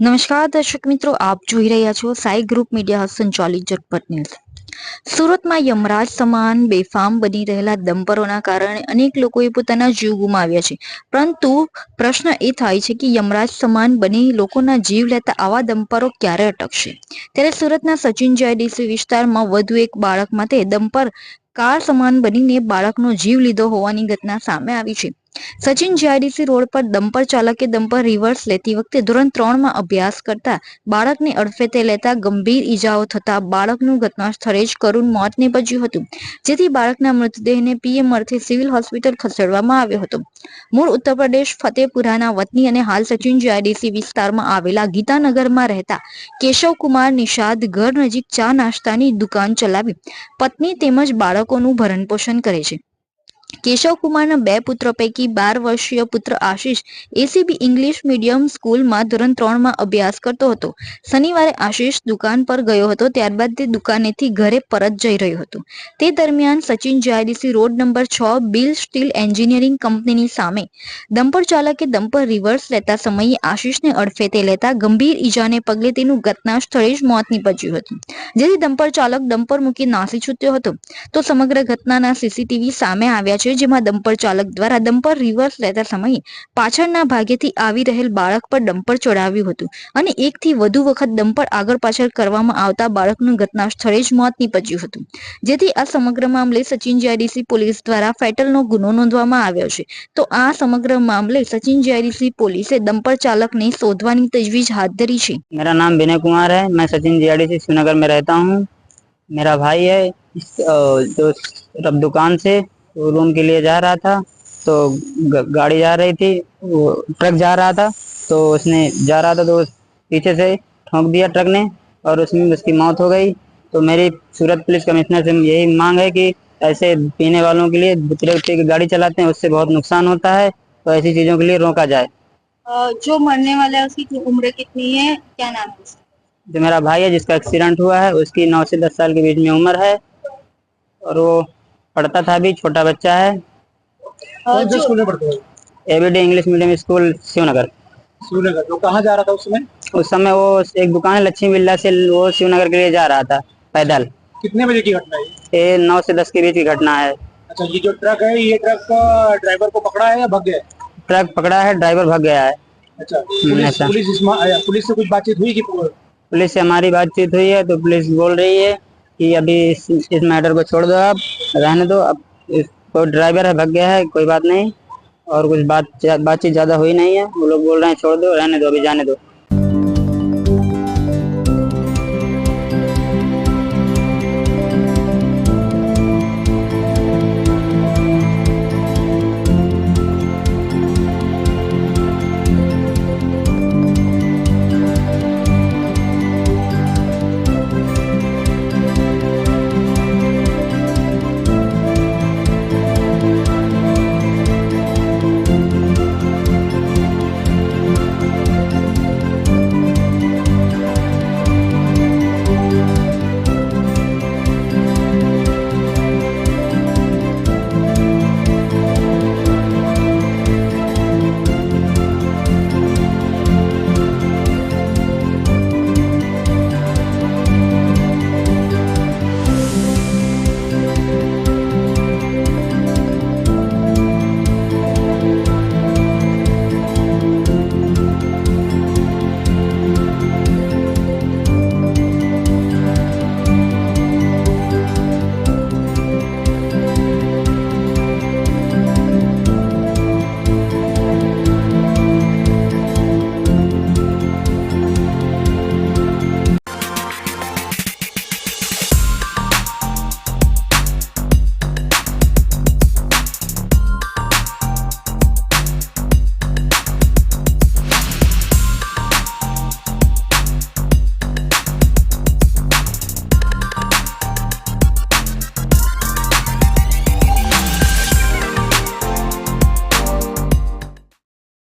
નમસ્કાર દર્શક મિત્રો, આપ જોઈ રહ્યા છો સાઈ ગ્રુપ મીડિયા સંચાલિત ઝટપટ ન્યૂઝ। સુરતમાં યમરાજ સમાન બેફામ બની રહેલા ડમ્પરોના કારણે અનેક લોકોએ પોતાના જીવ ગુમાવ્યા છે, પરંતુ પ્રશ્ન એ થાય છે કે યમરાજ સમાન બની લોકોના જીવ લેતા આવા ડમ્પરો ક્યારે અટકશે? ત્યારે સુરતના સચિન જીઆઈડીસી વિસ્તારમાં વધુ એક બાળક માટે ડમ્પર કાર સમાન બનીને બાળકનો જીવ લીધો હોવાની ઘટના સામે આવી છે। સચિન જીઆઈડીસી રોડ પર ડમ્પર ચાલકે ડમ્પર રિવર્સ લેતી વખતે ધોરણ 3 માં અભ્યાસ કરતા બાળકને અડફેટે લેતા ગંભીર ઈજાઓ થતા બાળકનું ઘટના સ્થળે જ કરુણ મોત નીપજ્યું હતું, જેથી બાળકના મૃતદેહને પીએમ અર્થે સિવિલ હોસ્પિટલ ખસેડવામાં આવ્યો હતો। મૂળ ઉત્તર પ્રદેશ ફતેપુરાના વતની અને હાલ સચિન જીઆઈડીસી વિસ્તારમાં આવેલા ગીતાનગરમાં રહેતા કેશવકુમાર નિષાદ ઘર નજીક ચા નાસ્તાની દુકાન ચલાવી પત્ની તેમજ બાળકોનું ભરણ પોષણ કરે છે। કેશવકુમારના 2 પુત્રો પૈકી 12 વર્ષીય પુત્ર આશિષ એસીબી ઇંગ્લિશ મીડિયમ સ્કૂલમાં ધોરણ 3 માં અભ્યાસ કરતો હતો। શનિવારે આશિષ દુકાન પર ગયો હતો, ત્યારબાદ તે દુકાનેથી ઘરે પરત જઈ રહ્યો હતો। તે દરમિયાન Sachin GIDC road number 6 bill steel engineering કંપનીની સામે ડમ્પર ચાલકે ડમ્પર રિવર્સ લેતા સમયે આશિષને અડફેટે લેતા ગંભીર ઈજાને પગલે તેનું ઘટના સ્થળે જ મોત નીપજ્યું હતું, જેથી ડમ્પર ચાલક ડમ્પર મૂકી નાસી છૂટ્યો હતો। તો સમગ્ર ઘટનાના સીસીટીવી સામે આવ્યા છે, જેમાં ડમ્પર ચાલક દ્વારા ડમ્પર રિવર્સ લેતા સમયે પાછળના ભાગેથી આવી રહેલ બાળક પર ડમ્પર ચડાવ્યું હતું અને એકથી વધુ વખત ડમ્પર આગળ પાછળ કરવામાં આવતા બાળકનું ઘટના સ્થળે જ મોત નીપજ્યું હતું, જેથી આ સમગ્ર મામલે સચિન જીઆઈડીસી પોલીસ દ્વારા ફેટલનો ગુનો નોંધવામાં આવ્યો છે। તો આ સમગ્ર મામલે સચિन जीआईडीसी पुलिस डंपर चालक ने शोधवानी तजवीज हाथ धरी है। मेरा नाम विनय कुमार है। मैं सचिन जीआईडीसी श्रीनगर में रहता हूँ। मेरा भाई है जो अब दुकान से रूम के लिए जा रहा था, तो गाड़ी जा रही थी, वो ट्रक जा रहा था, तो उसने जा रहा था तो पीछे से ठोक दिया ट्रक ने और उसमें उसकी मौत हो गई। तो मेरी सूरत पुलिस कमिश्नर से यही मांग है कि ऐसे पीने वालों के लिए दूसरे की गाड़ी चलाते हैं, उससे बहुत नुकसान होता है, तो ऐसी चीजों के लिए रोका जाए। जो मरने वाला है उसकी उम्र कितनी है, क्या नाम है उसका? जो मेरा भाई है जिसका एक्सीडेंट हुआ है, उसकी 9 से 10 साल के बीच में उम्र है और वो पढ़ता था, अभी छोटा बच्चा है। जो स्कूल में पढ़ते हो? ABD English medium school Shivnagar. Shivnagar. तो कहाँ जा रहा था उस समय? उस समय वो एक दुकान है लक्ष्मी बिल्ला से, वो शिवनगर के लिए जा रहा था पैदल। कितने बजे की घटना है? ये 9 से 10 के बीच की घटना है। अच्छा, ये जो ट्रक है, ये ट्रक ड्राइवर को पकड़ा है या भाग गया है? ट्रक पकड़ा है, ड्राइवर भाग गया है। अच्छा, पुलिस ऐसा। पुलिस से कुछ बातचीत हुई कि? पुलिस से हमारी बातचीत हुई है, तो पुलिस बोल रही है कि अभी इस मैटर को छोड़ दो, आप रहने दो। अब कोई ड्राइवर है, भाग गया है, कोई बात नहीं, और कुछ बातचीत ज्यादा हुई नहीं है। वो लोग बोल रहे हैं छोड़ दो, रहने दो, अभी जाने दो।